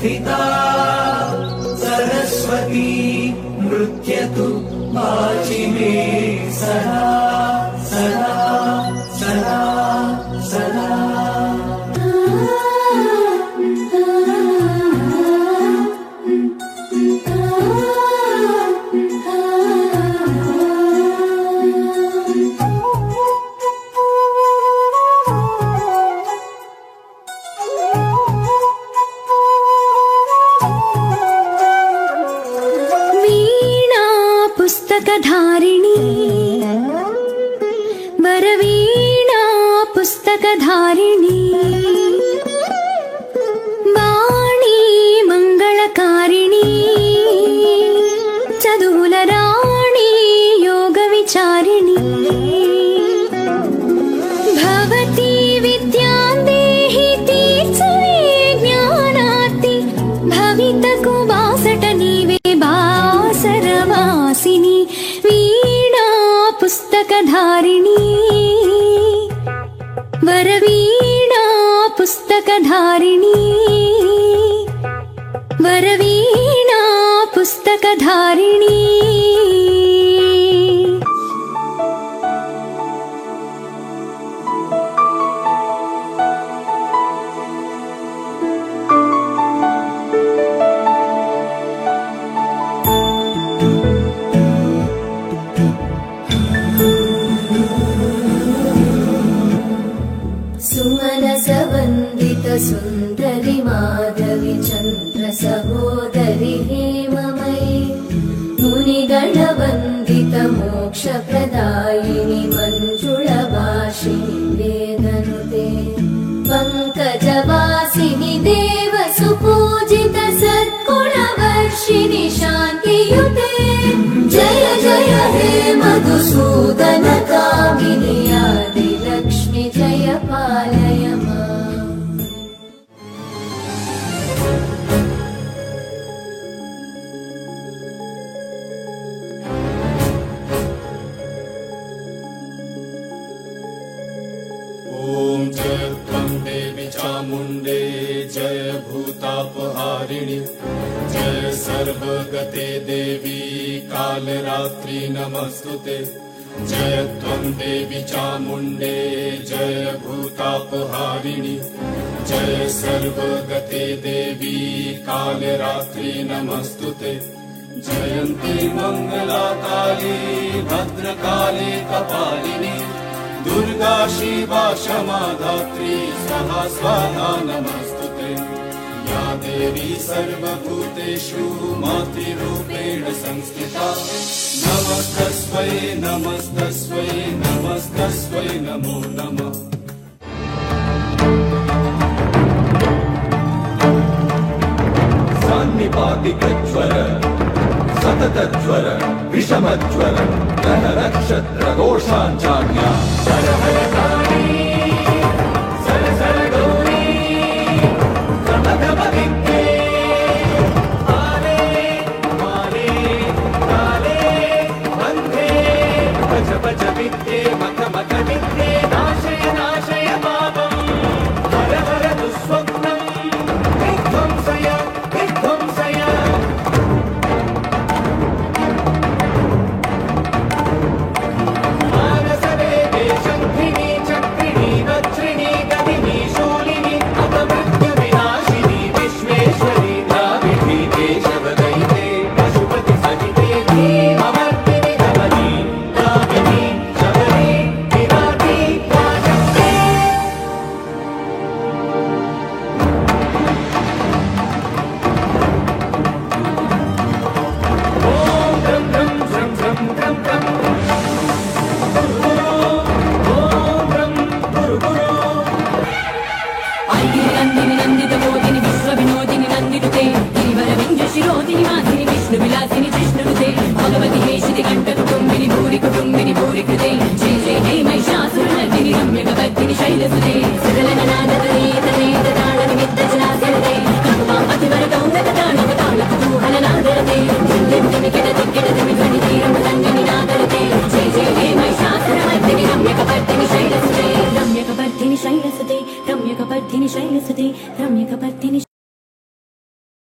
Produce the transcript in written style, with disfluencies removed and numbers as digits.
संस्थिता सरस्वती नृत्यतु वाचिमे सदा सदा सदा सदा। पुस्तकधारिणी वरवीणा पुस्तकधारिणी वाणी मंगलकारिणी चदुल राणी योग विचारिणी भवती विद्यां देहि तीर्थे ज्ञानाति भवितकु वासट नीवे बासरवासिनी वीणा पुस्तकधारिणी वरवीणा पुस्तकधारिणी वरवीणा पुस्तकधारिणी। सुमनसवन्दित सुन्दरि माधवी चन्द्र सहोदरि हेममयी मुनिगणवन्दित मोक्षप्रदायिनि मञ्जुळभाषिणि वेदनुते पङ्कजवासिनि देव सुपूजित सद्गुणवर्षिणि शान्तियुते जय जय हे मधुसूदन कामिनि आदिलक्ष्मि जय पालय माम्। ॐ जय त्वं देवी चामुण्डे जय भूतापहारिणि जय सर्वगते देवी कालरात्रि नमस्तुते जय त्वं देवी चामुण्डे जय भूतापहारिणि जय सर्वगते देवी कालरात्रि नमस्तुते जयन्ती मंगला काली भद्रकाली कपालिनी दुर्गा शिवा क्षमा धात्री स्वाहा स्वाहा नमस्तुते या देवी सर्वभूतेषु मातृरूपेण संस्थिता नमस्तस्मै नमस्तस्मै नमस्तस्मै नमो नमः। सान्निपातिकज्वर सततज्वर विषमज्वर ग्रहनक्षत्रदोषाञ्चाज्ञा